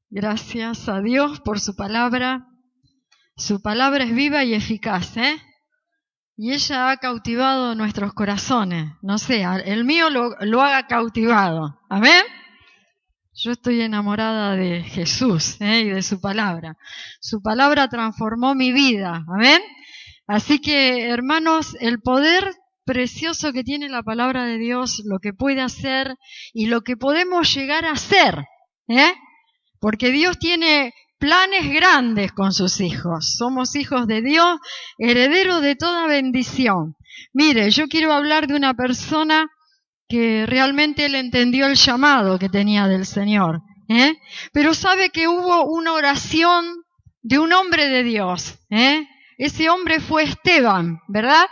Gracias a Dios por su palabra. Su palabra es viva y eficaz, y ella ha cautivado nuestros corazones. No sé, el mío lo ha cautivado. ¿Amén? Yo estoy enamorada de Jesús y de su palabra. Su palabra transformó mi vida. ¿Amén? Así que, hermanos, el poder precioso que tiene la palabra de Dios, lo que puede hacer y lo que podemos llegar a hacer, porque Dios tiene planes grandes con sus hijos. Somos hijos de Dios, herederos de toda bendición. Mire, yo quiero hablar de una persona que realmente él entendió el llamado que tenía del Señor, pero sabe que hubo una oración de un hombre de Dios, Ese hombre fue Esteban, ¿verdad?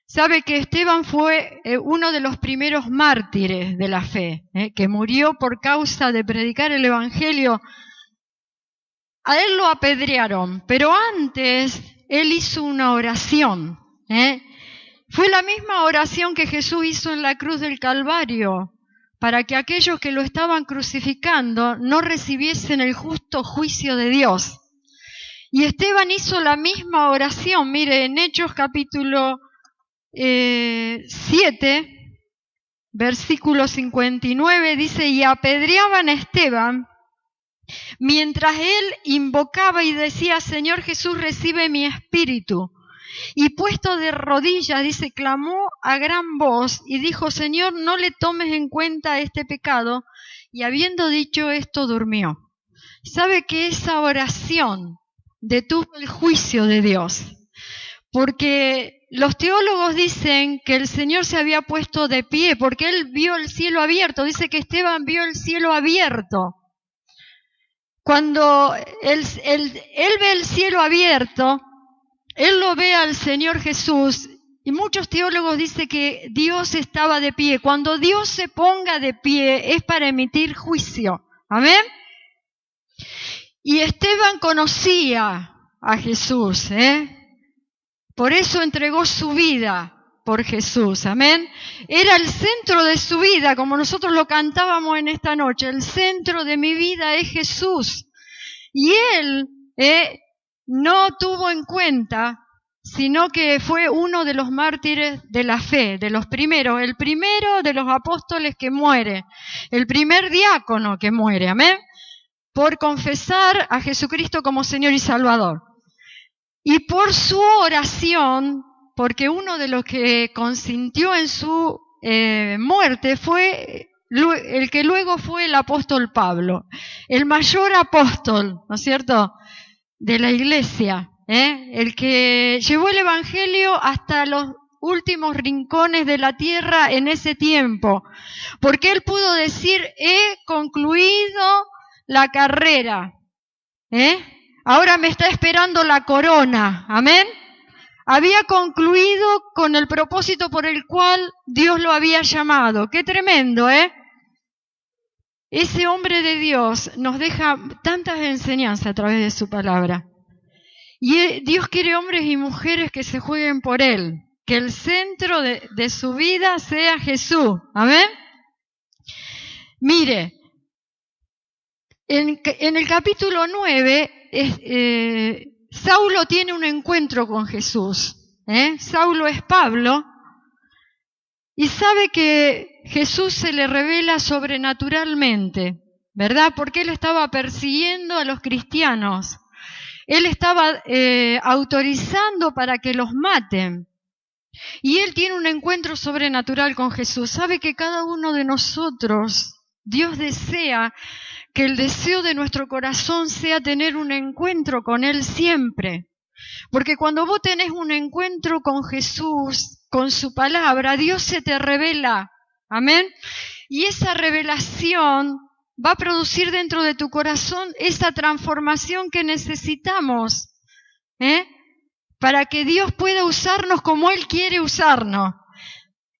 Sabe que Esteban fue uno de los primeros mártires de la fe, que murió por causa de predicar el Evangelio. A él lo apedrearon, pero antes él hizo una oración. Fue la misma oración que Jesús hizo en la cruz del Calvario, para que aquellos que lo estaban crucificando no recibiesen el justo juicio de Dios. Y Esteban hizo la misma oración. Mire, en Hechos capítulo 7, versículo 59, dice: y apedreaban a Esteban, mientras él invocaba y decía: Señor Jesús, recibe mi espíritu. Y puesto de rodillas, dice, clamó a gran voz y dijo: Señor, no le tomes en cuenta este pecado. Y habiendo dicho esto, durmió. ¿Sabe que esa oración detuvo el juicio de Dios? Porque los teólogos dicen que el Señor se había puesto de pie porque él vio el cielo abierto. Dice que Esteban vio el cielo abierto. Cuando él ve el cielo abierto, él lo ve al Señor Jesús, y muchos teólogos dicen que Dios estaba de pie. Cuando Dios se ponga de pie es para emitir juicio. ¿Amén? Y Esteban conocía a Jesús, Por eso entregó su vida por Jesús. Amén. Era el centro de su vida, como nosotros lo cantábamos en esta noche. El centro de mi vida es Jesús. Y él no tuvo en cuenta, sino que fue uno de los mártires de la fe, de los primeros, el primero de los apóstoles que muere, el primer diácono que muere, amén, por confesar a Jesucristo como Señor y Salvador. Y por su oración, porque uno de los que consintió en su muerte fue el que luego fue el apóstol Pablo, el mayor apóstol, ¿no es cierto?, de la iglesia, el que llevó el Evangelio hasta los últimos rincones de la tierra en ese tiempo, porque él pudo decir: he concluido la carrera, ahora me está esperando la corona, amén. Había concluido con el propósito por el cual Dios lo había llamado. ¡Qué tremendo, Ese hombre de Dios nos deja tantas enseñanzas a través de su palabra. Y Dios quiere hombres y mujeres que se jueguen por Él, que el centro de su vida sea Jesús. ¿Amén? Mire, en el capítulo 9, Saulo tiene un encuentro con Jesús. Saulo es Pablo. Y sabe que Jesús se le revela sobrenaturalmente, ¿verdad? Porque él estaba persiguiendo a los cristianos. Él estaba autorizando para que los maten. Y él tiene un encuentro sobrenatural con Jesús. Sabe que cada uno de nosotros, Dios desea que el deseo de nuestro corazón sea tener un encuentro con Él siempre. Porque cuando vos tenés un encuentro con Jesús, con su palabra, Dios se te revela. Amén. Y esa revelación va a producir dentro de tu corazón esa transformación que necesitamos, para que Dios pueda usarnos como Él quiere usarnos.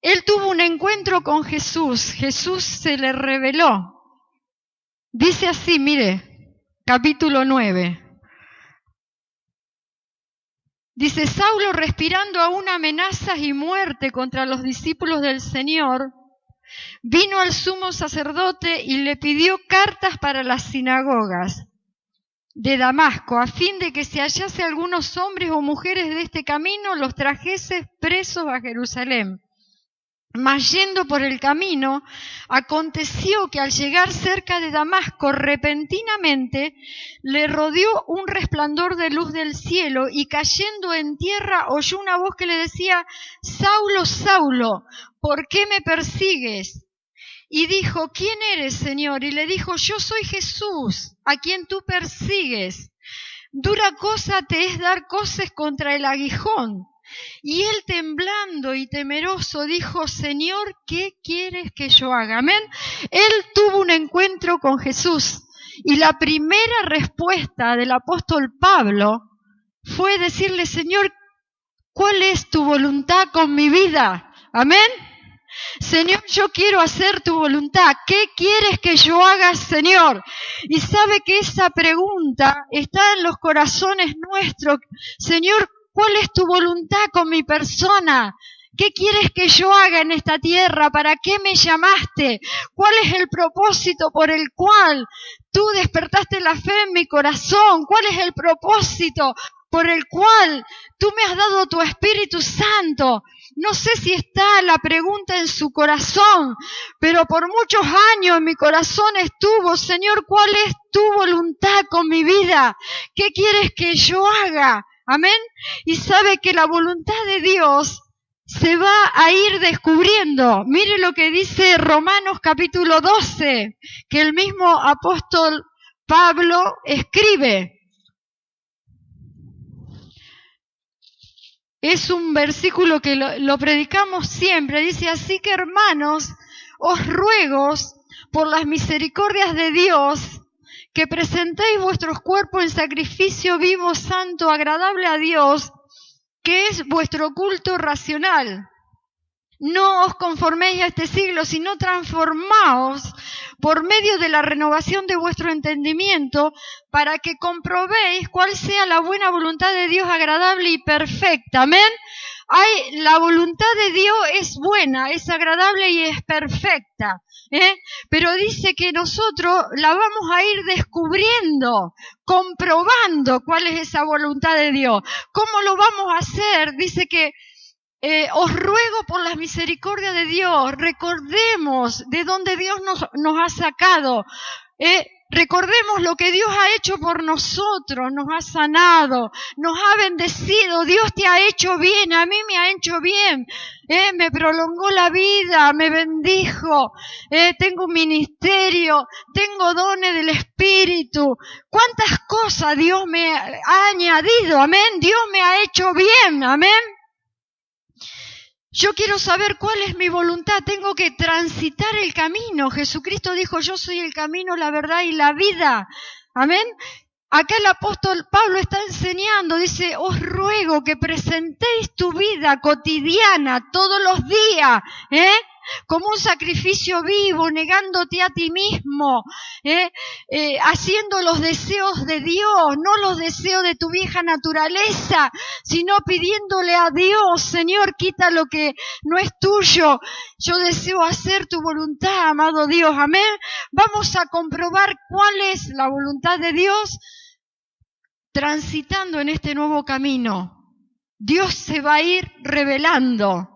Él tuvo un encuentro con Jesús. Jesús se le reveló. Dice así, mire, capítulo 9. Dice: Saulo, respirando aún amenazas y muerte contra los discípulos del Señor, vino al sumo sacerdote y le pidió cartas para las sinagogas de Damasco, a fin de que si hallase algunos hombres o mujeres de este camino, los trajese presos a Jerusalén. Mas yendo por el camino, aconteció que al llegar cerca de Damasco, repentinamente le rodeó un resplandor de luz del cielo, y cayendo en tierra oyó una voz que le decía: Saulo, Saulo, ¿por qué me persigues? Y dijo: ¿Quién eres, Señor? Y le dijo: Yo soy Jesús, a quien tú persigues. Dura cosa te es dar coces contra el aguijón. Y él, temblando y temeroso, dijo: Señor, ¿qué quieres que yo haga? Amén. Él tuvo un encuentro con Jesús, y la primera respuesta del apóstol Pablo fue decirle: Señor, ¿cuál es tu voluntad con mi vida? Amén. Señor, yo quiero hacer tu voluntad. ¿Qué quieres que yo haga, Señor? Y sabe que esa pregunta está en los corazones nuestros. Señor, ¿cuál es tu voluntad con mi persona? ¿Qué quieres que yo haga en esta tierra? ¿Para qué me llamaste? ¿Cuál es el propósito por el cual tú despertaste la fe en mi corazón? ¿Cuál es el propósito por el cual tú me has dado tu Espíritu Santo? No sé si está la pregunta en su corazón, pero por muchos años en mi corazón estuvo: Señor, ¿cuál es tu voluntad con mi vida? ¿Qué quieres que yo haga? Amén. Y sabe que la voluntad de Dios se va a ir descubriendo. Mire lo que dice Romanos capítulo 12, que el mismo apóstol Pablo escribe. Es un versículo que lo predicamos siempre. Dice: así que, hermanos, os ruego por las misericordias de Dios que presentéis vuestros cuerpos en sacrificio vivo, santo, agradable a Dios, que es vuestro culto racional. No os conforméis a este siglo, sino transformaos por medio de la renovación de vuestro entendimiento, para que comprobéis cuál sea la buena voluntad de Dios, agradable y perfecta. Amén. La voluntad de Dios es buena, es agradable y es perfecta. Pero dice que nosotros la vamos a ir descubriendo, comprobando cuál es esa voluntad de Dios. ¿Cómo lo vamos a hacer? Dice que os ruego por las misericordias de Dios, recordemos de dónde Dios nos ha sacado, recordemos lo que Dios ha hecho por nosotros, nos ha sanado, nos ha bendecido. Dios te ha hecho bien, a mí me ha hecho bien, me prolongó la vida, me bendijo, tengo un ministerio, tengo dones del Espíritu. ¿Cuántas cosas Dios me ha añadido? Amén. Dios me ha hecho bien, amén. Yo quiero saber cuál es mi voluntad, tengo que transitar el camino. Jesucristo dijo: yo soy el camino, la verdad y la vida. Amén. Acá el apóstol Pablo está enseñando, dice: os ruego que presentéis tu vida cotidiana todos los días, como un sacrificio vivo, negándote a ti mismo, haciendo los deseos de Dios, no los deseos de tu vieja naturaleza, sino pidiéndole a Dios: Señor, quita lo que no es tuyo, yo deseo hacer tu voluntad, amado Dios. Amén. Vamos a comprobar cuál es la voluntad de Dios transitando en este nuevo camino. Dios se va a ir revelando,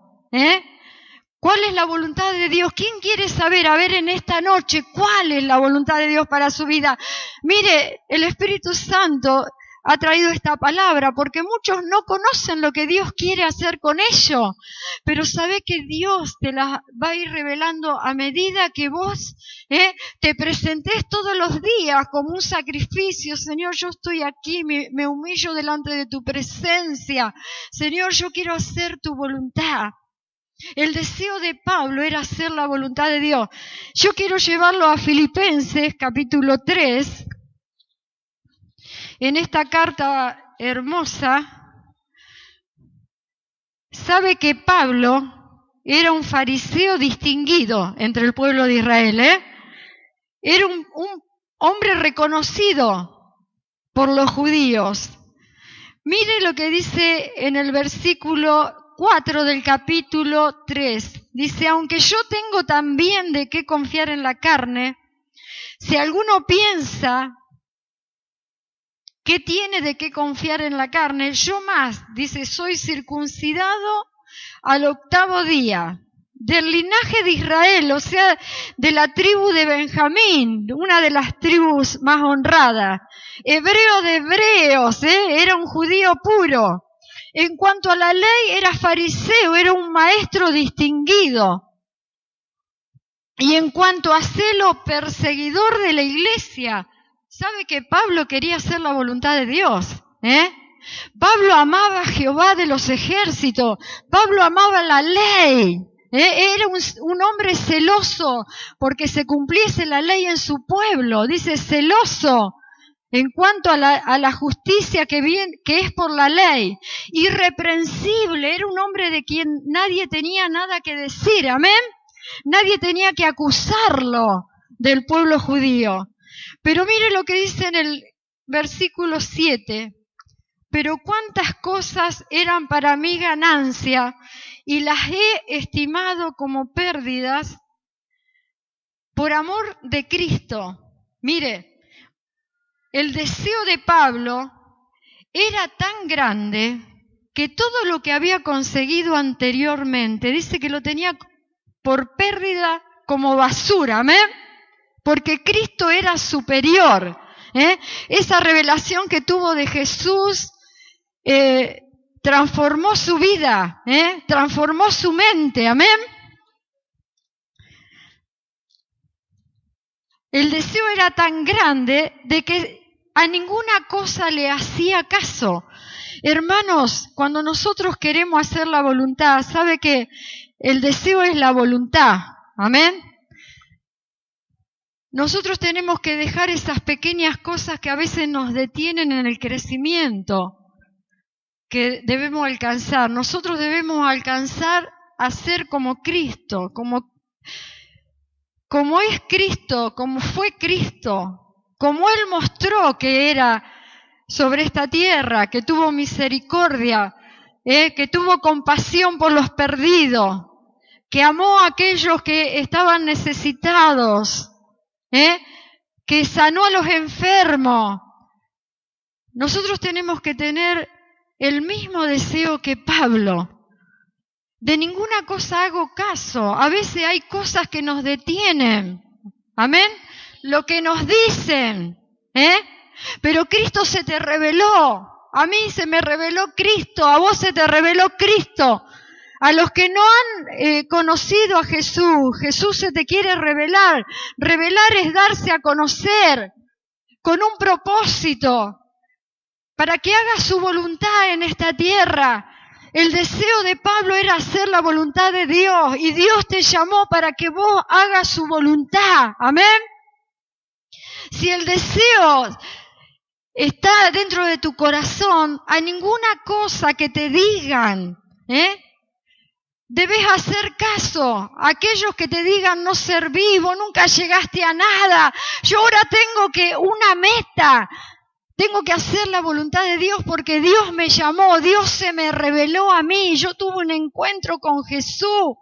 ¿Cuál es la voluntad de Dios? ¿Quién quiere saber? A ver, en esta noche, ¿cuál es la voluntad de Dios para su vida? Mire, el Espíritu Santo ha traído esta palabra porque muchos no conocen lo que Dios quiere hacer con ellos. Pero sabe que Dios te la va a ir revelando a medida que vos te presentes todos los días como un sacrificio. Señor, yo estoy aquí, me humillo delante de tu presencia. Señor, yo quiero hacer tu voluntad. El deseo de Pablo era hacer la voluntad de Dios. Yo quiero llevarlo a Filipenses capítulo 3. En esta carta hermosa, sabe que Pablo era un fariseo distinguido entre el pueblo de Israel. Era un hombre reconocido por los judíos. Mire lo que dice en el versículo 4 del capítulo 3 dice, aunque yo tengo también de qué confiar en la carne, si alguno piensa que tiene de qué confiar en la carne, yo más, dice, soy circuncidado al 8º día, del linaje de Israel, o sea, de la tribu de Benjamín, una de las tribus más honradas, hebreo de hebreos, era un judío puro. En cuanto a la ley, era fariseo, era un maestro distinguido. Y en cuanto a celo, perseguidor de la iglesia. ¿Sabe que Pablo quería hacer la voluntad de Dios? Pablo amaba a Jehová de los ejércitos. Pablo amaba la ley. Era un hombre celoso porque se cumpliese la ley en su pueblo. Dice celoso en cuanto a la justicia que es por la ley. Irreprensible. Era un hombre de quien nadie tenía nada que decir. Amén. Nadie tenía que acusarlo del pueblo judío. Pero mire lo que dice en el versículo 7. Pero cuántas cosas eran para mí ganancia y las he estimado como pérdidas por amor de Cristo. Mire, el deseo de Pablo era tan grande que todo lo que había conseguido anteriormente, dice que lo tenía por pérdida como basura, ¿amén? Porque Cristo era superior. Esa revelación que tuvo de Jesús transformó su vida, transformó su mente, amén. El deseo era tan grande de que a ninguna cosa le hacía caso. Hermanos, cuando nosotros queremos hacer la voluntad, ¿sabe que el deseo es la voluntad? Amén. Nosotros tenemos que dejar esas pequeñas cosas que a veces nos detienen en el crecimiento que debemos alcanzar. Nosotros debemos alcanzar a ser como Cristo, como es Cristo, como fue Cristo, como Él mostró que era sobre esta tierra, que tuvo misericordia, que tuvo compasión por los perdidos, que amó a aquellos que estaban necesitados, que sanó a los enfermos. Nosotros tenemos que tener el mismo deseo que Pablo. De ninguna cosa hago caso. A veces hay cosas que nos detienen. Amén. Lo que nos dicen. Pero Cristo se te reveló. A mí se me reveló Cristo. A vos se te reveló Cristo. A los que no han conocido a Jesús, Jesús se te quiere revelar. Revelar es darse a conocer con un propósito, para que haga su voluntad en esta tierra. El deseo de Pablo era hacer la voluntad de Dios, y Dios te llamó para que vos hagas su voluntad. Amén. Si el deseo está dentro de tu corazón, a ninguna cosa que te digan, debes hacer caso. Aquellos que te digan no serví, vos nunca llegaste a nada, yo ahora tengo una meta, tengo que hacer la voluntad de Dios porque Dios me llamó, Dios se me reveló a mí, yo tuve un encuentro con Jesús.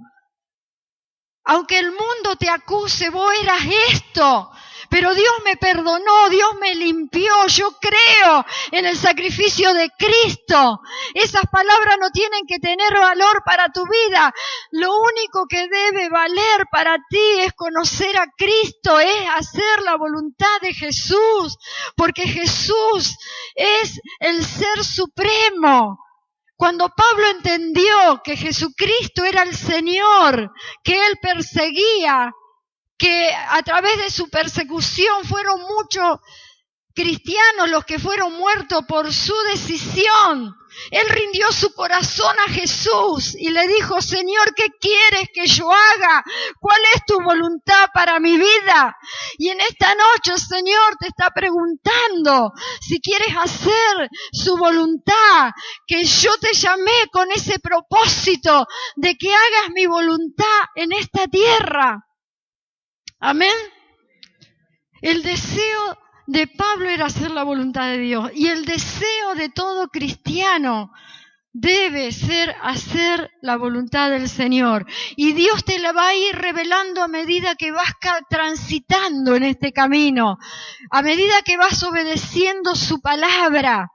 Aunque el mundo te acuse, vos eras esto, pero Dios me perdonó, Dios me limpió, yo creo en el sacrificio de Cristo. Esas palabras no tienen que tener valor para tu vida. Lo único que debe valer para ti es conocer a Cristo, es hacer la voluntad de Jesús, porque Jesús es el ser supremo. Cuando Pablo entendió que Jesucristo era el Señor, que Él perseguía, que a través de su persecución fueron muchos cristianos los que fueron muertos por su decisión. Él rindió su corazón a Jesús y le dijo: Señor, ¿qué quieres que yo haga? ¿Cuál es tu voluntad para mi vida? Y en esta noche el Señor te está preguntando si quieres hacer su voluntad, que yo te llamé con ese propósito de que hagas mi voluntad en esta tierra. Amén. El deseo de Pablo era hacer la voluntad de Dios, y el deseo de todo cristiano debe ser hacer la voluntad del Señor. Y Dios te la va a ir revelando a medida que vas transitando en este camino, a medida que vas obedeciendo su palabra.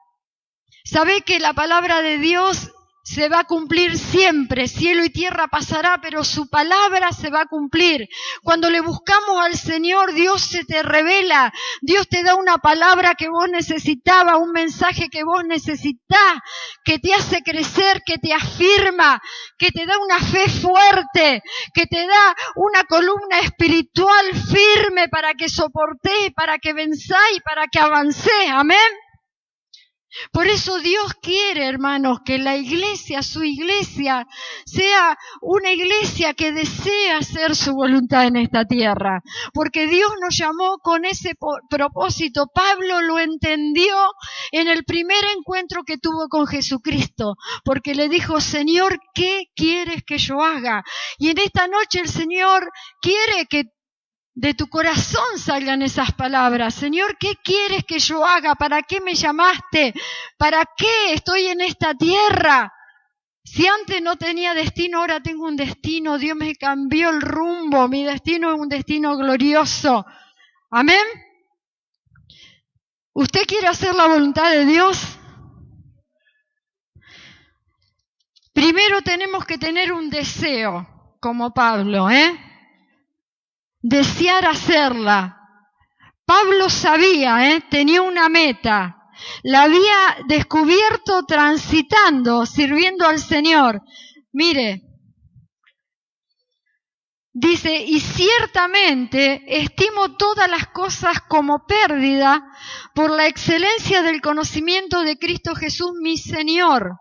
Sabe que la palabra de Dios se va a cumplir siempre, cielo y tierra pasará, pero su palabra se va a cumplir. Cuando le buscamos al Señor, Dios se te revela, Dios te da una palabra que vos necesitabas, un mensaje que vos necesitás, que te hace crecer, que te afirma, que te da una fe fuerte, que te da una columna espiritual firme para que soportés, para que venzáis, para que avancés. Amén. Por eso Dios quiere, hermanos, que la iglesia, su iglesia, sea una iglesia que desea hacer su voluntad en esta tierra. Porque Dios nos llamó con ese propósito. Pablo lo entendió en el primer encuentro que tuvo con Jesucristo. Porque le dijo, Señor, ¿qué quieres que yo haga? Y en esta noche el Señor quiere que de tu corazón salgan esas palabras. Señor, ¿qué quieres que yo haga? ¿Para qué me llamaste? ¿Para qué estoy en esta tierra? Si antes no tenía destino, ahora tengo un destino. Dios me cambió el rumbo. Mi destino es un destino glorioso. Amén. ¿Usted quiere hacer la voluntad de Dios? Primero tenemos que tener un deseo, como Pablo, desear hacerla. Pablo sabía, tenía una meta, la había descubierto transitando, sirviendo al Señor. Mire, dice, y ciertamente estimo todas las cosas como pérdida por la excelencia del conocimiento de Cristo Jesús mi Señor,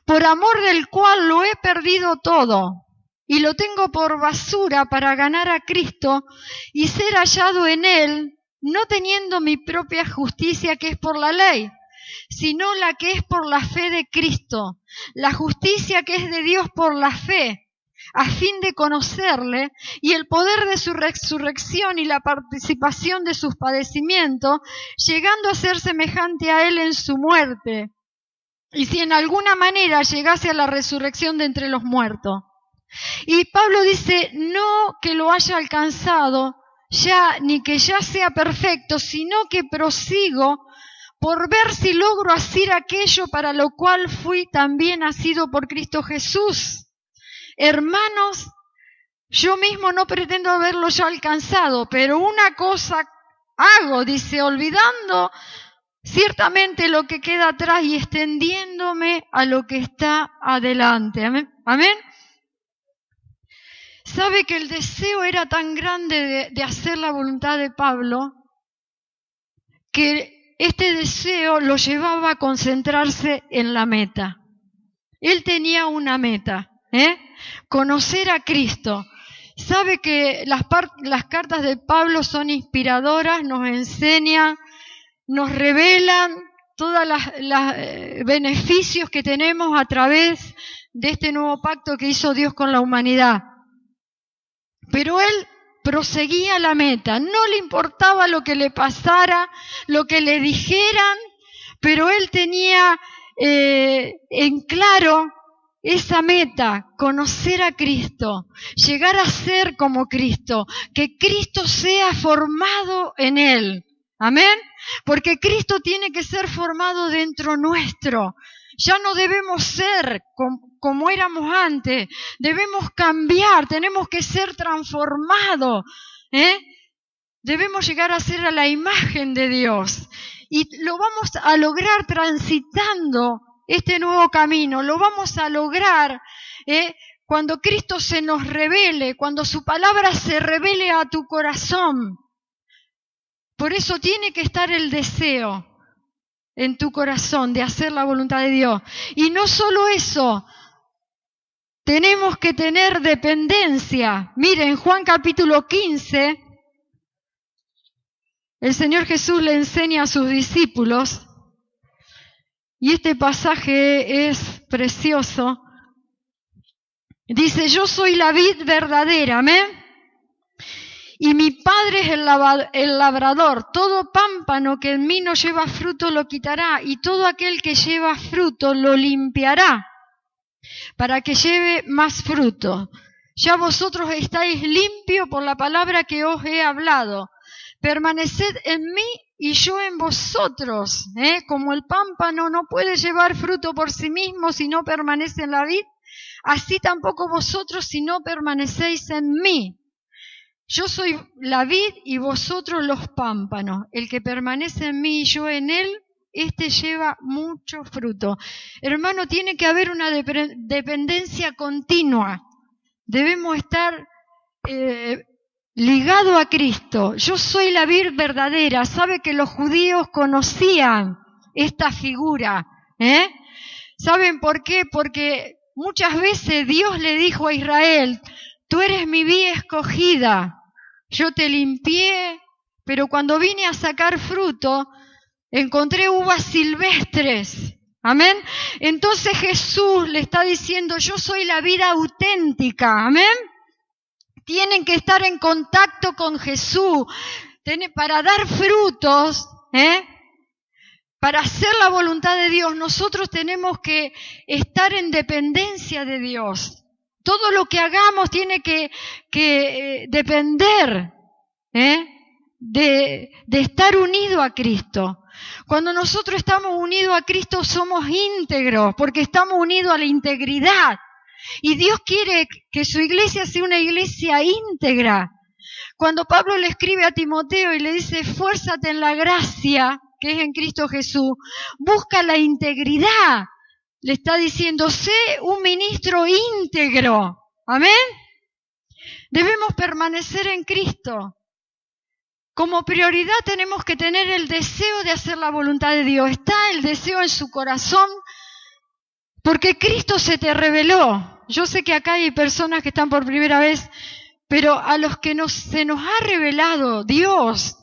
por amor del cual lo he perdido todo. Y lo tengo por basura para ganar a Cristo y ser hallado en Él, no teniendo mi propia justicia que es por la ley, sino la que es por la fe de Cristo, la justicia que es de Dios por la fe, a fin de conocerle y el poder de su resurrección y la participación de sus padecimientos, llegando a ser semejante a Él en su muerte, y si en alguna manera llegase a la resurrección de entre los muertos. Y Pablo dice, no que lo haya alcanzado ya, ni que ya sea perfecto, sino que prosigo por ver si logro hacer aquello para lo cual fui también nacido por Cristo Jesús. Hermanos, yo mismo no pretendo haberlo ya alcanzado, pero una cosa hago, dice, olvidando ciertamente lo que queda atrás y extendiéndome a lo que está adelante. Amén. Amén. ¿Sabe que el deseo era tan grande de hacer la voluntad de Pablo que este deseo lo llevaba a concentrarse en la meta? Él tenía una meta, conocer a Cristo. ¿Sabe que las cartas de Pablo son inspiradoras, nos enseñan, nos revelan todos los beneficios que tenemos a través de este nuevo pacto que hizo Dios con la humanidad? Pero él proseguía la meta, no le importaba lo que le pasara, lo que le dijeran, pero él tenía en claro esa meta, conocer a Cristo, llegar a ser como Cristo, que Cristo sea formado en él. Amén. Porque Cristo tiene que ser formado dentro nuestro. Ya no debemos ser como éramos antes, debemos cambiar, tenemos que ser transformados, debemos llegar a ser a la imagen de Dios. Y lo vamos a lograr transitando este nuevo camino, lo vamos a lograr cuando Cristo se nos revele, cuando su palabra se revele a tu corazón. Por eso tiene que estar el deseo en tu corazón de hacer la voluntad de Dios. Y no solo eso, tenemos que tener dependencia. Miren, Juan capítulo 15, el Señor Jesús le enseña a sus discípulos, y este pasaje es precioso. Dice, yo soy la vid verdadera, amén. Y mi Padre es el labrador. Todo pámpano que en mí no lleva fruto lo quitará, y todo aquel que lleva fruto lo limpiará, para que lleve más fruto. Ya vosotros estáis limpios por la palabra que os he hablado. Permaneced en mí y yo en vosotros. Como el pámpano no puede llevar fruto por sí mismo si no permanece en la vid, así tampoco vosotros si no permanecéis en mí. Yo soy la vid y vosotros los pámpanos. El que permanece en mí y yo en él, este lleva mucho fruto. Hermano, tiene que haber una dependencia continua. Debemos estar ligados a Cristo. Yo soy la vid verdadera. Sabe que los judíos conocían esta figura. ¿Saben por qué? Porque muchas veces Dios le dijo a Israel: tú eres mi vid escogida. Yo te limpié, pero cuando vine a sacar fruto, encontré uvas silvestres. Amén. Entonces Jesús le está diciendo: yo soy la vida auténtica. Amén. Tienen que estar en contacto con Jesús para dar frutos, para hacer la voluntad de Dios. Nosotros tenemos que estar en dependencia de Dios. Todo lo que hagamos tiene que depender de estar unido a Cristo. Cuando nosotros estamos unidos a Cristo somos íntegros, porque estamos unidos a la integridad. Y Dios quiere que su iglesia sea una iglesia íntegra. Cuando Pablo le escribe a Timoteo y le dice: esfuérzate en la gracia que es en Cristo Jesús, busca la integridad. Le está diciendo: sé un ministro íntegro. Amén. Debemos permanecer en Cristo. Como prioridad tenemos que tener el deseo de hacer la voluntad de Dios. Está el deseo en su corazón, porque Cristo se te reveló. Yo sé que acá hay personas que están por primera vez, pero a los que se nos ha revelado Dios,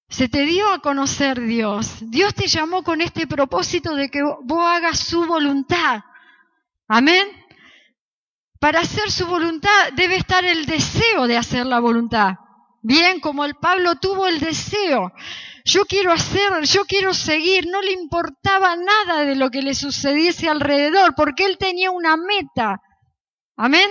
se te dio a conocer Dios. Dios te llamó con este propósito de que vos hagas su voluntad. Amén. Para hacer su voluntad debe estar el deseo de hacer la voluntad. Bien, como el Pablo tuvo el deseo. Yo quiero hacer, yo quiero seguir. No le importaba nada de lo que le sucediese alrededor, porque él tenía una meta. Amén.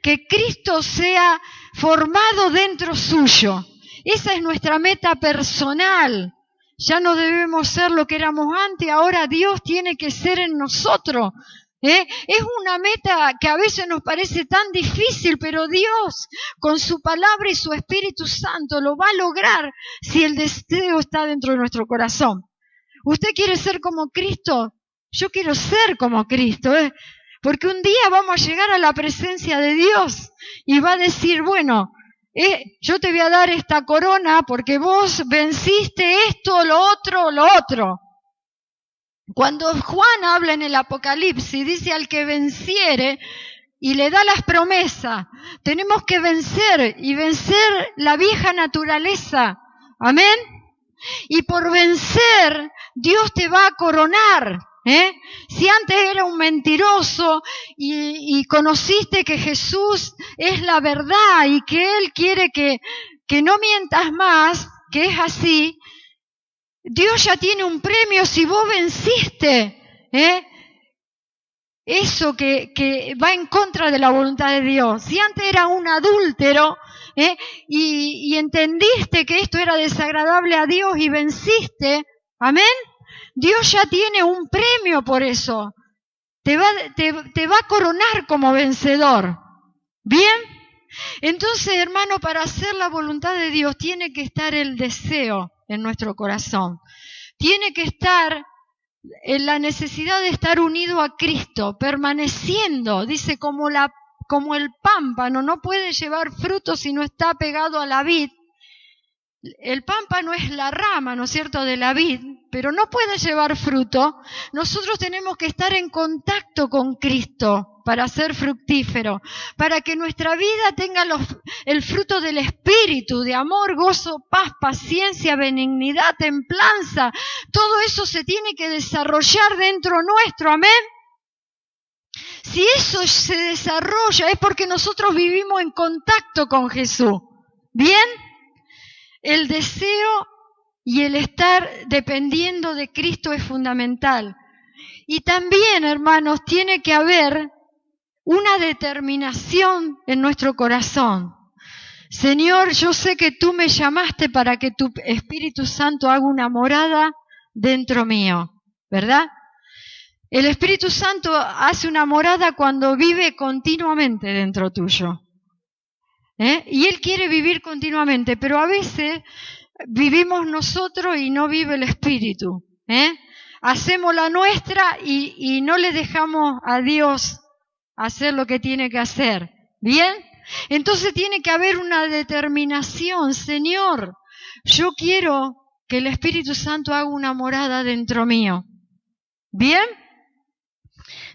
Que Cristo sea formado dentro suyo. Esa es nuestra meta personal. Ya no debemos ser lo que éramos antes, ahora Dios tiene que ser en nosotros. Es una meta que a veces nos parece tan difícil, pero Dios, con su palabra y su Espíritu Santo, lo va a lograr si el deseo está dentro de nuestro corazón. ¿Usted quiere ser como Cristo? Yo quiero ser como Cristo, porque un día vamos a llegar a la presencia de Dios y va a decir: bueno, yo te voy a dar esta corona porque vos venciste esto, lo otro. Cuando Juan habla en el Apocalipsis, dice: al que venciere, y le da las promesas. Tenemos que vencer y vencer la vieja naturaleza. Amén. Y por vencer, Dios te va a coronar. Si antes era un mentiroso y conociste que Jesús es la verdad y que Él quiere que no mientas más, que es así, Dios ya tiene un premio si vos venciste. Eso que va en contra de la voluntad de Dios. Si antes era un adúltero y entendiste que esto era desagradable a Dios y venciste, amén, Dios ya tiene un premio por eso. Te va a coronar como vencedor. ¿Bien? Entonces, hermano, para hacer la voluntad de Dios tiene que estar el deseo en nuestro corazón. Tiene que estar en la necesidad de estar unido a Cristo, permaneciendo. Dice, como el pámpano no puede llevar fruto si no está pegado a la vid. El pámpano es la rama, ¿no es cierto?, de la vid, pero no puede llevar fruto. Nosotros tenemos que estar en contacto con Cristo para ser fructífero, para que nuestra vida tenga el fruto del Espíritu, de amor, gozo, paz, paciencia, benignidad, templanza. Todo eso se tiene que desarrollar dentro nuestro, amén. Si eso se desarrolla es porque nosotros vivimos en contacto con Jesús. ¿Bien? El deseo y el estar dependiendo de Cristo es fundamental. Y también, hermanos, tiene que haber una determinación en nuestro corazón. Señor, yo sé que tú me llamaste para que tu Espíritu Santo haga una morada dentro mío, ¿verdad? El Espíritu Santo hace una morada cuando vive continuamente dentro tuyo. Y Él quiere vivir continuamente, pero a veces vivimos nosotros y no vive el Espíritu. Hacemos la nuestra y no le dejamos a Dios hacer lo que tiene que hacer. ¿Bien? Entonces tiene que haber una determinación. Señor, yo quiero que el Espíritu Santo haga una morada dentro mío. ¿Bien?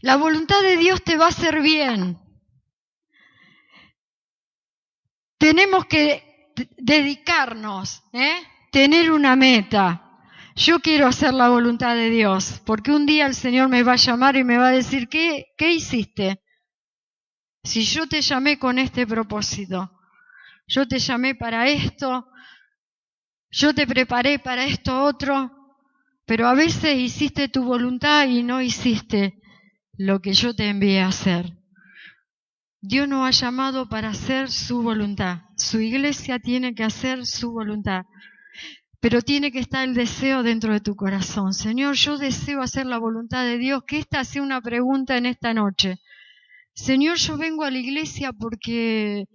La voluntad de Dios te va a hacer bien. Tenemos que dedicarnos, tener una meta. Yo quiero hacer la voluntad de Dios, porque un día el Señor me va a llamar y me va a decir, ¿qué hiciste? Si yo te llamé con este propósito, yo te llamé para esto, yo te preparé para esto otro, pero a veces hiciste tu voluntad y no hiciste lo que yo te envié a hacer. Dios nos ha llamado para hacer su voluntad. Su iglesia tiene que hacer su voluntad. Pero tiene que estar el deseo dentro de tu corazón. Señor, yo deseo hacer la voluntad de Dios. Que esta sea una pregunta en esta noche. Señor, yo vengo a la iglesia porque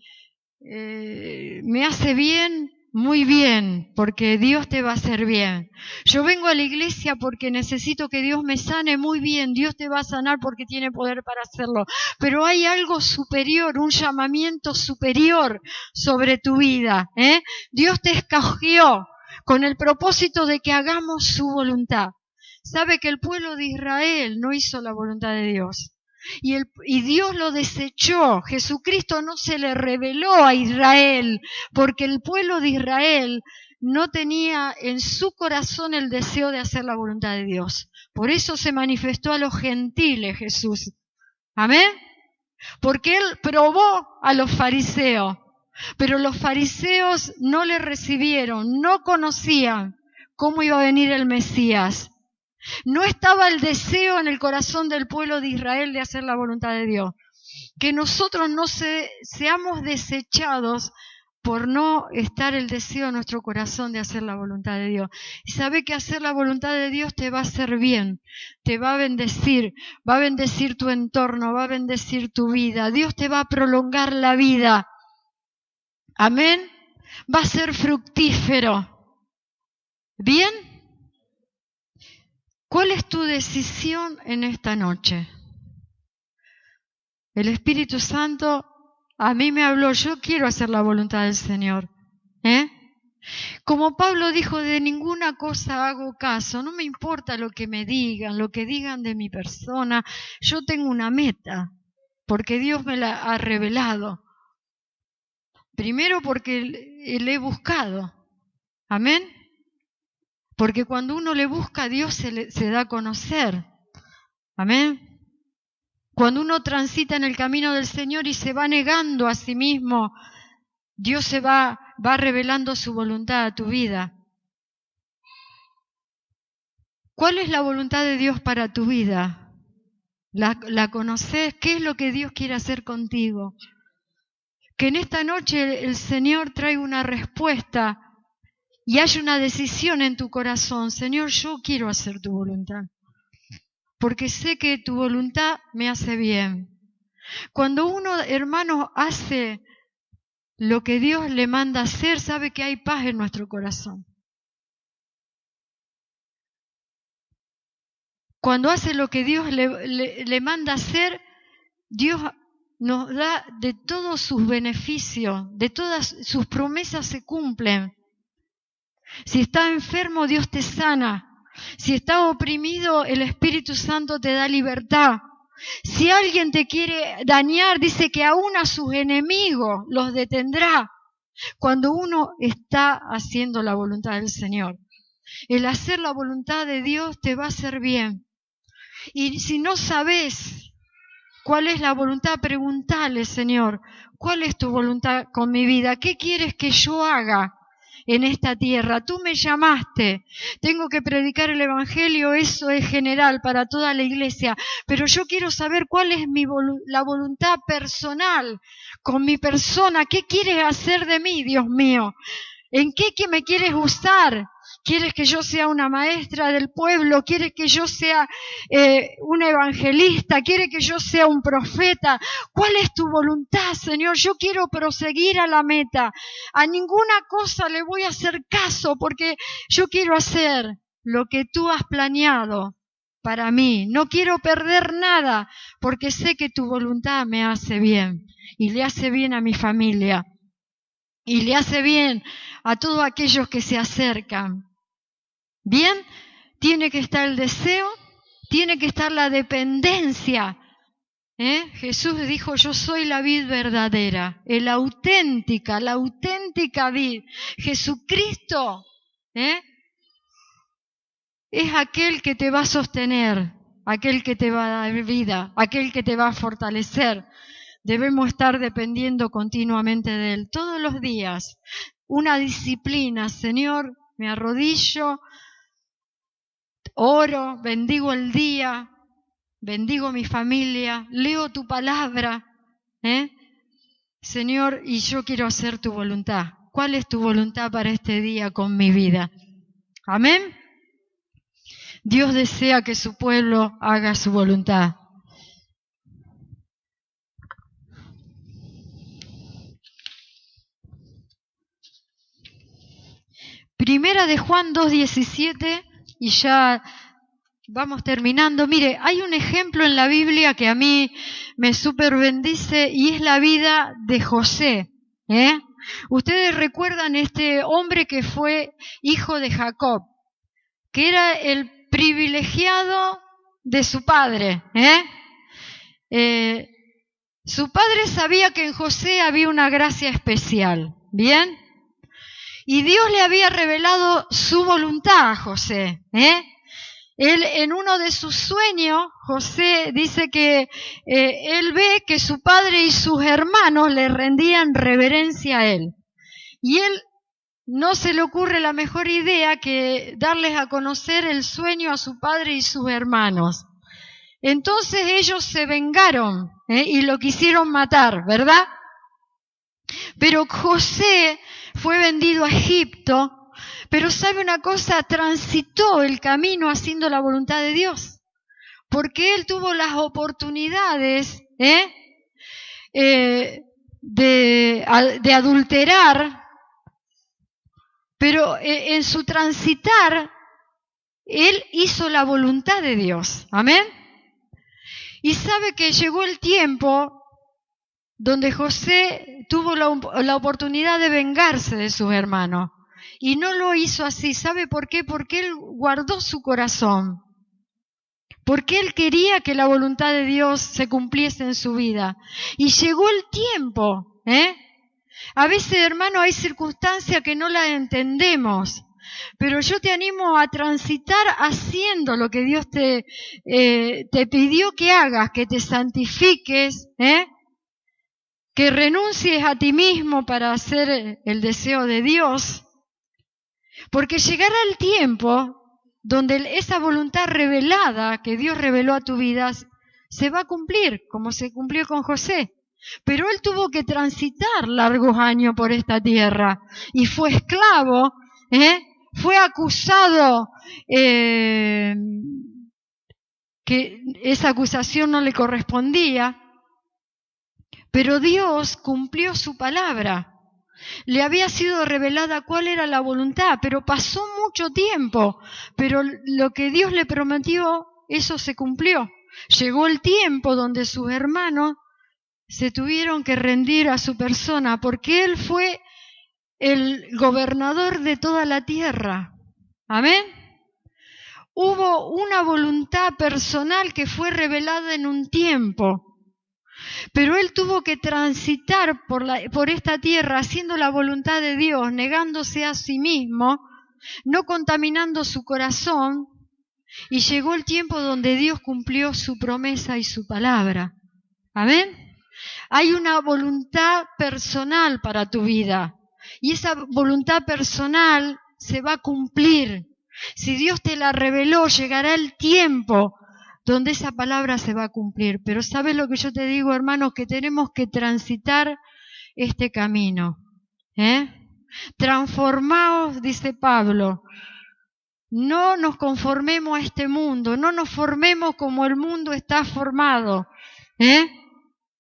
me hace bien, muy bien, porque Dios te va a hacer bien. Yo vengo a la iglesia porque necesito que Dios me sane, muy bien, Dios te va a sanar porque tiene poder para hacerlo. Pero hay algo superior, un llamamiento superior sobre tu vida. Dios te escogió con el propósito de que hagamos su voluntad. Sabe que el pueblo de Israel no hizo la voluntad de Dios. Y Dios lo desechó. Jesucristo no se le reveló a Israel, porque el pueblo de Israel no tenía en su corazón el deseo de hacer la voluntad de Dios. Por eso se manifestó a los gentiles Jesús. ¿Amén? Porque Él probó a los fariseos, pero los fariseos no le recibieron, no conocían cómo iba a venir el Mesías. No estaba el deseo en el corazón del pueblo de Israel de hacer la voluntad de Dios. Que nosotros no seamos desechados por no estar el deseo en nuestro corazón de hacer la voluntad de Dios. Y sabe que hacer la voluntad de Dios te va a hacer bien, te va a bendecir tu entorno, va a bendecir tu vida. Dios te va a prolongar la vida. Amén. Va a ser fructífero. ¿Bien? ¿Cuál es tu decisión en esta noche? El Espíritu Santo a mí me habló, yo quiero hacer la voluntad del Señor. Como Pablo dijo, de ninguna cosa hago caso, no me importa lo que me digan, lo que digan de mi persona, yo tengo una meta, porque Dios me la ha revelado. Primero porque le he buscado. Amén. Porque cuando uno le busca, Dios se da a conocer. Amén. Cuando uno transita en el camino del Señor y se va negando a sí mismo, Dios se va revelando su voluntad a tu vida. ¿Cuál es la voluntad de Dios para tu vida? ¿La conoces? ¿Qué es lo que Dios quiere hacer contigo? Que en esta noche el Señor traiga una respuesta y haya una decisión en tu corazón. Señor, yo quiero hacer tu voluntad, porque sé que tu voluntad me hace bien. Cuando uno, hermano, hace lo que Dios le manda hacer, sabe que hay paz en nuestro corazón. Cuando hace lo que Dios le manda hacer, Dios nos da de todos sus beneficios, de todas sus promesas se cumplen. Si estás enfermo, Dios te sana. Si estás oprimido, el Espíritu Santo te da libertad. Si alguien te quiere dañar, dice que aún a sus enemigos los detendrá. Cuando uno está haciendo la voluntad del Señor, el hacer la voluntad de Dios te va a hacer bien. Y si no sabes ¿Cuál es la voluntad? Preguntale, Señor, ¿cuál es tu voluntad con mi vida? ¿Qué quieres que yo haga en esta tierra? Tú me llamaste, tengo que predicar el Evangelio, eso es general para toda la iglesia, pero yo quiero saber cuál es la voluntad personal con mi persona. ¿Qué quieres hacer de mí, Dios mío? ¿En qué me quieres usar? ¿Quieres que yo sea una maestra del pueblo? ¿Quieres que yo sea una evangelista? ¿Quieres que yo sea un profeta? ¿Cuál es tu voluntad, Señor? Yo quiero proseguir a la meta. A ninguna cosa le voy a hacer caso porque yo quiero hacer lo que tú has planeado para mí. No quiero perder nada porque sé que tu voluntad me hace bien y le hace bien a mi familia y le hace bien a todos aquellos que se acercan. Bien, tiene que estar el deseo, tiene que estar la dependencia. Jesús dijo, yo soy la vid verdadera, la auténtica vid. Jesucristo es aquel que te va a sostener, aquel que te va a dar vida, aquel que te va a fortalecer. Debemos estar dependiendo continuamente de Él, todos los días. Una disciplina, Señor, me arrodillo, oro, bendigo el día, bendigo mi familia, leo tu palabra, Señor, y yo quiero hacer tu voluntad. ¿Cuál es tu voluntad para este día con mi vida? Amén. Dios desea que su pueblo haga su voluntad. Primera de Juan 2:17, y ya vamos terminando. Mire, hay un ejemplo en la Biblia que a mí me súper bendice y es la vida de José. Ustedes recuerdan este hombre que fue hijo de Jacob, que era el privilegiado de su padre. Su padre sabía que en José había una gracia especial, ¿bien? Y Dios le había revelado su voluntad a José. Él, en uno de sus sueños, José dice que él ve que su padre y sus hermanos le rendían reverencia a él. Y él no se le ocurre la mejor idea que darles a conocer el sueño a su padre y sus hermanos. Entonces ellos se vengaron y lo quisieron matar, ¿verdad? Pero José fue vendido a Egipto, pero ¿sabe una cosa? Transitó el camino haciendo la voluntad de Dios, porque él tuvo las oportunidades de adulterar, pero en su transitar, él hizo la voluntad de Dios. Amén. Y sabe que llegó el tiempo donde José tuvo la oportunidad de vengarse de sus hermanos. Y no lo hizo así. ¿Sabe por qué? Porque él guardó su corazón. Porque él quería que la voluntad de Dios se cumpliese en su vida. Y llegó el tiempo. A veces, hermano, hay circunstancias que no las entendemos. Pero yo te animo a transitar haciendo lo que Dios te pidió que hagas, que te santifiques, que renuncies a ti mismo para hacer el deseo de Dios. Porque llegará el tiempo donde esa voluntad revelada que Dios reveló a tu vida se va a cumplir, como se cumplió con José. Pero él tuvo que transitar largos años por esta tierra y fue esclavo, fue acusado, que esa acusación no le correspondía, pero Dios cumplió su palabra. Le había sido revelada cuál era la voluntad, pero pasó mucho tiempo, pero lo que Dios le prometió, eso se cumplió. Llegó el tiempo donde sus hermanos se tuvieron que rendir a su persona, porque él fue el gobernador de toda la tierra. Amén. Hubo una voluntad personal que fue revelada en un tiempo, pero él tuvo que transitar por esta tierra haciendo la voluntad de Dios, negándose a sí mismo, no contaminando su corazón, y llegó el tiempo donde Dios cumplió su promesa y su palabra. Amén. Hay una voluntad personal para tu vida y esa voluntad personal se va a cumplir. Si Dios te la reveló, llegará el tiempo donde esa palabra se va a cumplir. Pero ¿sabes lo que yo te digo, hermanos? Que tenemos que transitar este camino. Transformaos, dice Pablo. No nos conformemos a este mundo, no nos formemos como el mundo está formado,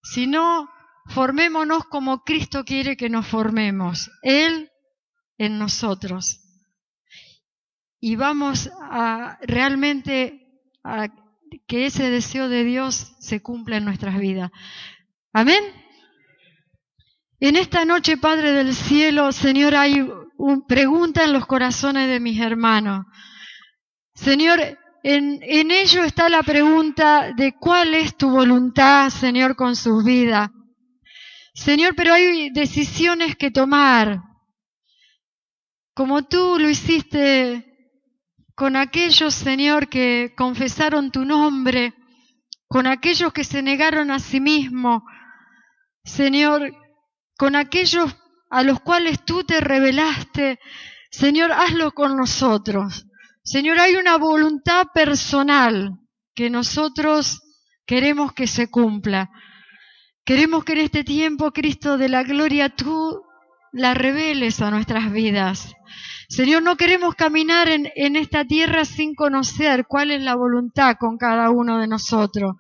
sino formémonos como Cristo quiere que nos formemos, Él en nosotros. Y vamos a realmente a que ese deseo de Dios se cumpla en nuestras vidas. Amén. En esta noche, Padre del cielo, Señor, hay una pregunta en los corazones de mis hermanos. Señor, en ello está la pregunta de cuál es tu voluntad, Señor, con sus vidas. Señor, pero hay decisiones que tomar, como tú lo hiciste con aquellos, Señor, que confesaron tu nombre, con aquellos que se negaron a sí mismos, Señor, con aquellos a los cuales tú te revelaste. Señor, hazlo con nosotros. Señor, hay una voluntad personal que nosotros queremos que se cumpla. Queremos que en este tiempo, Cristo de la gloria, tú la reveles a nuestras vidas. Señor, no queremos caminar en esta tierra sin conocer cuál es la voluntad con cada uno de nosotros.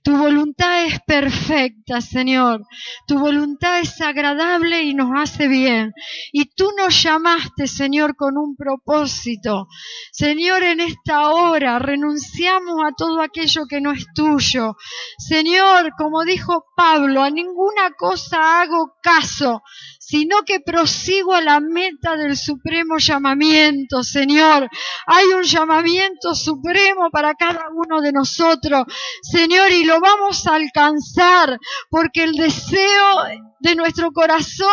Tu voluntad es perfecta, Señor. Tu voluntad es agradable y nos hace bien. Y tú nos llamaste, Señor, con un propósito. Señor, en esta hora renunciamos a todo aquello que no es tuyo. Señor, como dijo Pablo, a ninguna cosa hago caso, sino que prosigo a la meta del supremo llamamiento, Señor. Hay un llamamiento supremo para cada uno de nosotros, Señor, y lo vamos a alcanzar, porque el deseo de nuestro corazón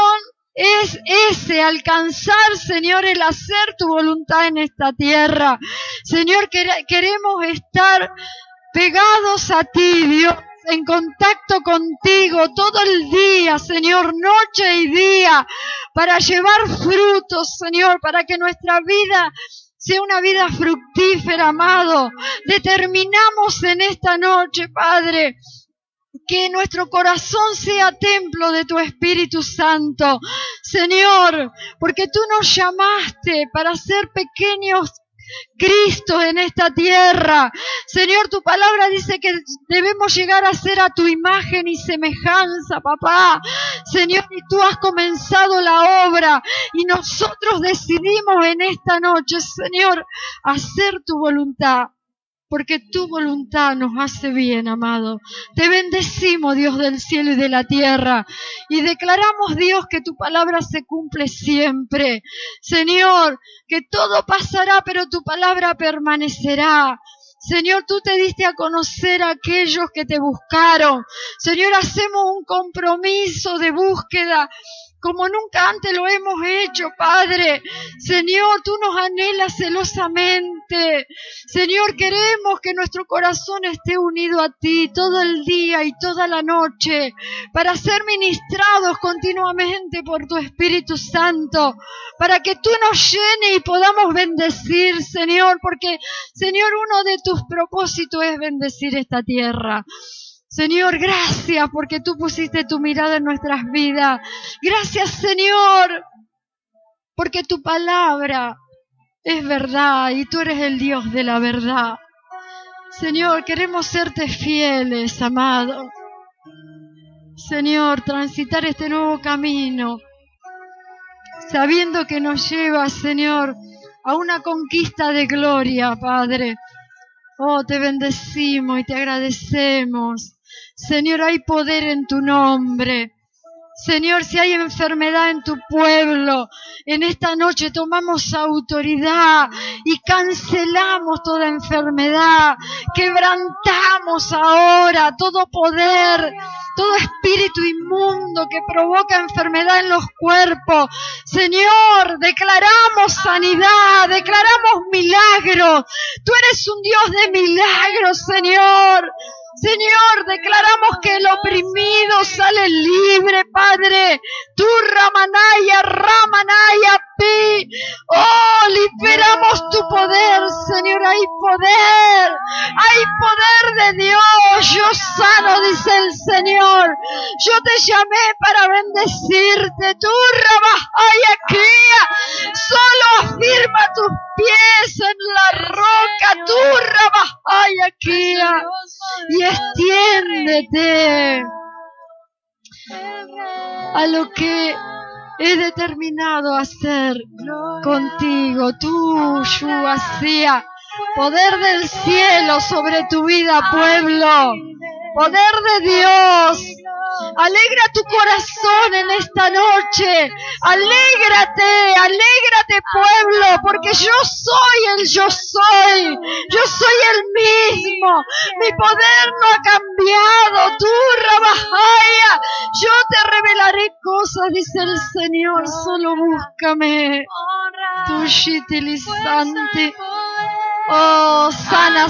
es ese, alcanzar, Señor, el hacer tu voluntad en esta tierra. Señor, queremos estar pegados a ti, Dios, en contacto contigo todo el día, Señor, noche y día, para llevar frutos, Señor, para que nuestra vida sea una vida fructífera, amado. Determinamos en esta noche, Padre, que nuestro corazón sea templo de tu Espíritu Santo, Señor, porque tú nos llamaste para ser pequeños Cristo en esta tierra. Señor, tu palabra dice que debemos llegar a ser a tu imagen y semejanza, papá. Señor, y tú has comenzado la obra y nosotros decidimos en esta noche, Señor, hacer tu voluntad. Porque tu voluntad nos hace bien, amado. Te bendecimos, Dios del cielo y de la tierra. Y declaramos, Dios, que tu palabra se cumple siempre. Señor, que todo pasará, pero tu palabra permanecerá. Señor, tú te diste a conocer a aquellos que te buscaron. Señor, hacemos un compromiso de búsqueda como nunca antes lo hemos hecho, Padre. Señor, tú nos anhelas celosamente. Señor, queremos que nuestro corazón esté unido a ti todo el día y toda la noche para ser ministrados continuamente por tu Espíritu Santo, para que tú nos llenes y podamos bendecir, Señor, porque, Señor, uno de tus propósitos es bendecir esta tierra. Señor, gracias porque tú pusiste tu mirada en nuestras vidas. Gracias, Señor, porque tu palabra es verdad y tú eres el Dios de la verdad. Señor, queremos serte fieles, amado. Señor, transitar este nuevo camino, sabiendo que nos lleva, Señor, a una conquista de gloria, Padre. Oh, te bendecimos y te agradecemos. Señor, hay poder en tu nombre. Señor, si hay enfermedad en tu pueblo, en esta noche tomamos autoridad y cancelamos toda enfermedad. Quebrantamos ahora todo poder, todo espíritu inmundo que provoca enfermedad en los cuerpos. Señor, declaramos sanidad, declaramos milagros. Tú eres un Dios de milagros, Señor. Señor, declaramos que el oprimido sale libre, Padre. Tu Ramanaya, Pi. Oh, liberamos tu poder, Señor. Hay poder de Dios. Yo sano, dice el Señor. Yo te llamé para bendecirte. Tu Ramanaya, solo afirma tus pies en la roca. Tu Ramanaya, y extiéndete a lo que he determinado hacer contigo. Tú, Yuasía, poder del cielo sobre tu vida, pueblo. Poder de Dios. Alegra tu corazón en esta noche. Alégrate, pueblo, porque yo soy el yo soy. Yo soy el mismo. Mi poder no ha cambiado. Tú, Rabajaya, yo te revelaré cosas, dice el Señor. Solo búscame. Tu Shitilizante. Oh, sana,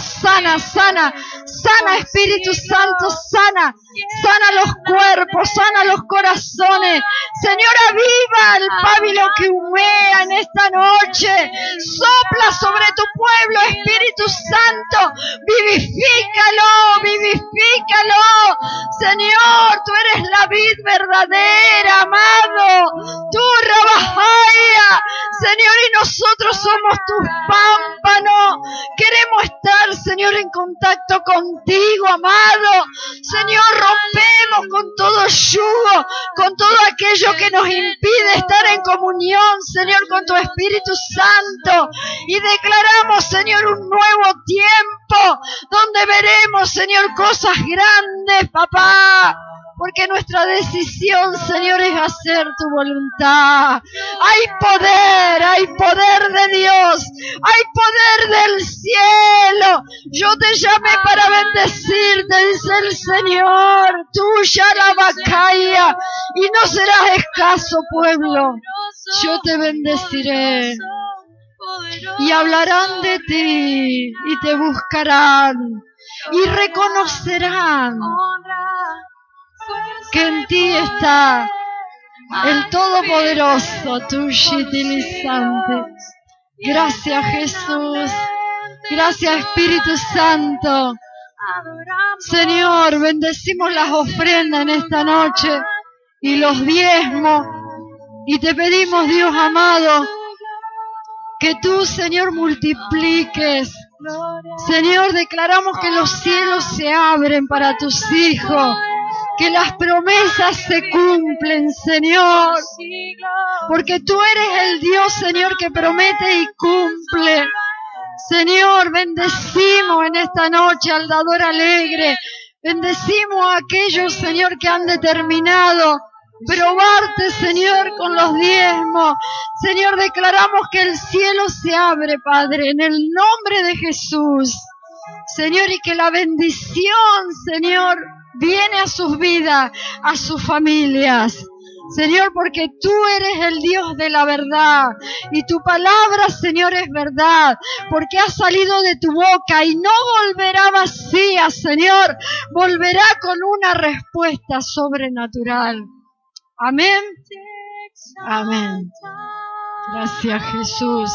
Espíritu Santo, sana los cuerpos, sana los corazones. Señor, aviva el pábilo que humea en esta noche. Sopla sobre tu pueblo, Espíritu Santo. Vivifícalo. Señor, tú eres la vid verdadera, amado. Tú, Rabajaya, Señor, y nosotros somos tus pámpanos. Queremos estar, Señor, en contacto contigo, amado. Señor, rompemos con todo yugo, con todo aquello que nos impide estar en comunión, Señor, con tu Espíritu Santo. Y declaramos, Señor, un nuevo tiempo donde veremos, Señor, cosas grandes, papá. Porque nuestra decisión, Señor, es hacer tu voluntad. Hay poder de Dios, hay poder del cielo. Yo te llamé para bendecirte, dice el Señor. Tuya la vacaya, y no serás escaso, pueblo. Yo te bendeciré. Y hablarán de ti, y te buscarán, y reconocerán que en ti está el Todopoderoso, tu utilizante. Gracias, Jesús. Gracias, Espíritu Santo. Señor, bendecimos las ofrendas en esta noche y los diezmos. Y te pedimos, Dios amado, que tú, Señor, multipliques. Señor, declaramos que los cielos se abren para tus hijos. Que las promesas se cumplen, Señor, porque tú eres el Dios, Señor, que promete y cumple. Señor, bendecimos en esta noche al dador alegre. Bendecimos a aquellos, Señor, que han determinado probarte, Señor, con los diezmos. Señor, declaramos que el cielo se abre, Padre, en el nombre de Jesús. Señor, y que la bendición, Señor, viene a sus vidas, a sus familias. Señor, porque tú eres el Dios de la verdad y tu palabra, Señor, es verdad, porque ha salido de tu boca y no volverá vacía, Señor, volverá con una respuesta sobrenatural. Amén. Amén. Gracias, Jesús.